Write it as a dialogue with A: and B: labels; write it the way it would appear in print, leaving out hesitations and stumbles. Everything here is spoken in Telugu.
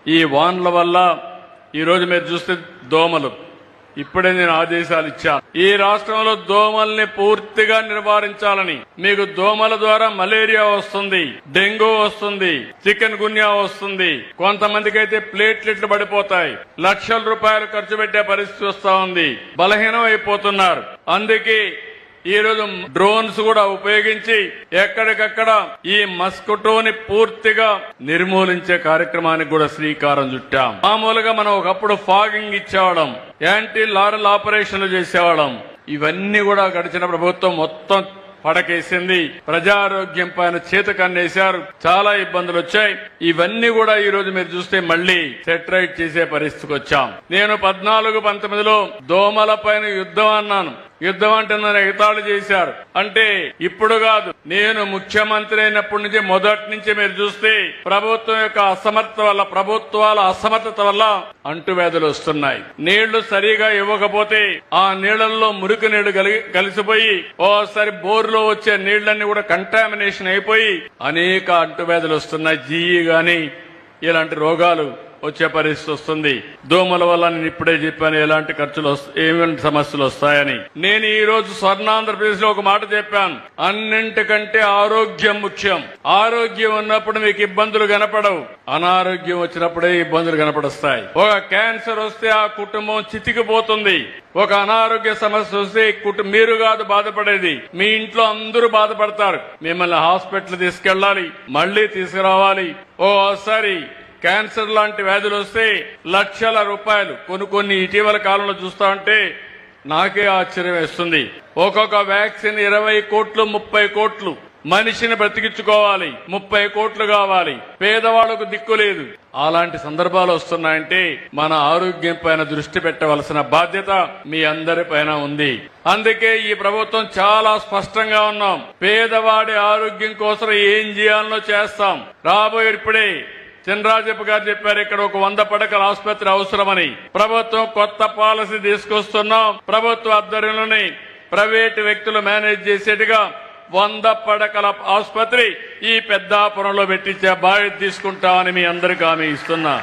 A: ఈ వానల వల్ల ఈరోజు మీరు చూస్తే దోమలు, ఇప్పుడే నేను ఆదేశాలు ఇచ్చాను. ఈ రాష్ట్రంలో దోమల్ని పూర్తిగా నివారించాలని. మీకు దోమల ద్వారా మలేరియా వస్తుంది, డెంగ్యూ వస్తుంది, చికెన్ గున్యా వస్తుంది, కొంతమందికి అయితే ప్లేట్లెట్లు పడిపోతాయి, లక్షల రూపాయలు ఖర్చు పెట్టే పరిస్థితి వస్తా ఉంది, బలహీనం అయిపోతున్నారు. అందుకే ఈ రోజు డ్రోన్స్ కూడా ఉపయోగించి ఎక్కడికక్కడ ఈ మస్కిటోని పూర్తిగా నిర్మూలించే కార్యక్రమానికి కూడా శ్రీకారం చుట్టాం. మామూలుగా మనం ఒకప్పుడు ఫాగింగ్ ఇచ్చేవాళ్ళం, యాంటీ లారల్ ఆపరేషన్లు చేసేవాళ్ళం. ఇవన్నీ కూడా గడిచిన ప్రభుత్వం మొత్తం పడకేసింది. ప్రజారోగ్యం పైన చేతకన్నేశారు, చాలా ఇబ్బందులు వచ్చాయి. ఇవన్నీ కూడా ఈ రోజు మీరు చూస్తే మళ్లీ సెటరైట్ చేసే పరిస్థితికి వచ్చాం. నేను 14-19లో దోమల పైన యుద్ధం అన్నాను. యుద్ధం అంటే నన్ను ఎగతాళి చేశారు. అంటే ఇప్పుడు కాదు, నేను ముఖ్యమంత్రి అయినప్పటి నుంచి మొదటి నుంచి మీరు చూస్తే ప్రభుత్వం యొక్క ప్రభుత్వాల అసమర్థత వల్ల అంటువ్యాధులు వస్తున్నాయి. నీళ్లు సరిగా ఇవ్వకపోతే ఆ నీళ్లలో మురికి నీళ్లు కలిసిపోయి ఓసారి బోర్లో వచ్చే నీళ్లన్నీ కూడా కంటామినేషన్ అయిపోయి అనేక అంటువ్యాధులు వస్తున్నాయి. జీఈ గాని ఇలాంటి రోగాలు వచ్చే పరిస్థితి వస్తుంది. దోమల వల్ల నేను ఇప్పుడే చెప్పాను ఎలాంటి ఖర్చులు ఏమేమి సమస్యలు వస్తాయని. నేను ఈ రోజు స్వర్ణాంధ్రప్రదేశ్ లో ఒక మాట చెప్పాను, అన్నింటికంటే ఆరోగ్యం ముఖ్యం. ఆరోగ్యం ఉన్నప్పుడు మీకు ఇబ్బందులు కనపడవు, అనారోగ్యం వచ్చినప్పుడే ఇబ్బందులు కనపడొస్తాయి. ఒక క్యాన్సర్ వస్తే ఆ కుటుంబం చితికిపోతుంది. ఒక అనారోగ్య సమస్య వస్తే మీరు కాదు బాధపడేది, మీ ఇంట్లో అందరూ బాధపడతారు. మిమ్మల్ని హాస్పిటల్ తీసుకెళ్లాలి, మళ్లీ తీసుకురావాలి. ఓసారి క్యాన్సర్ లాంటి వ్యాధులు వస్తే లక్షల రూపాయలు. కొన్ని ఇటీవల కాలంలో చూస్తా ఉంటే నాకే ఆశ్చర్యం వేస్తుంది. ఒక్కొక్క వ్యాక్సిన్ 20 కోట్లు 30 కోట్లు. మనిషిని బ్రతికించుకోవాలి, 30 కోట్లు కావాలి. పేదవాళ్లకు దిక్కు లేదు. అలాంటి సందర్భాలు వస్తున్నాయంటే మన ఆరోగ్యం పైన దృష్టి పెట్టవలసిన బాధ్యత మీ అందరి పైన ఉంది. అందుకే ఈ ప్రభుత్వం చాలా స్పష్టంగా ఉన్నాం. పేదవాడి ఆరోగ్యం కోసం ఏం చేయాలనో చేస్తాం. రాబోయే ఇప్పుడే చినరాజప్ప గారు చెప్పారు, ఇక్కడ ఒక 100 పడకల ఆసుపత్రి అవసరమని. ప్రభుత్వం కొత్త పాలసీ తీసుకొస్తున్నాం. ప్రభుత్వ ఆధ్వర్యంలోని ప్రైవేటు వ్యక్తులు మేనేజ్ చేసేట్టుగా 100 పడకల ఆసుపత్రి ఈ పెద్దాపురంలో పెట్టించే బాధ్యత తీసుకుంటామని మీ అందరికీ హామీ ఇస్తున్నా.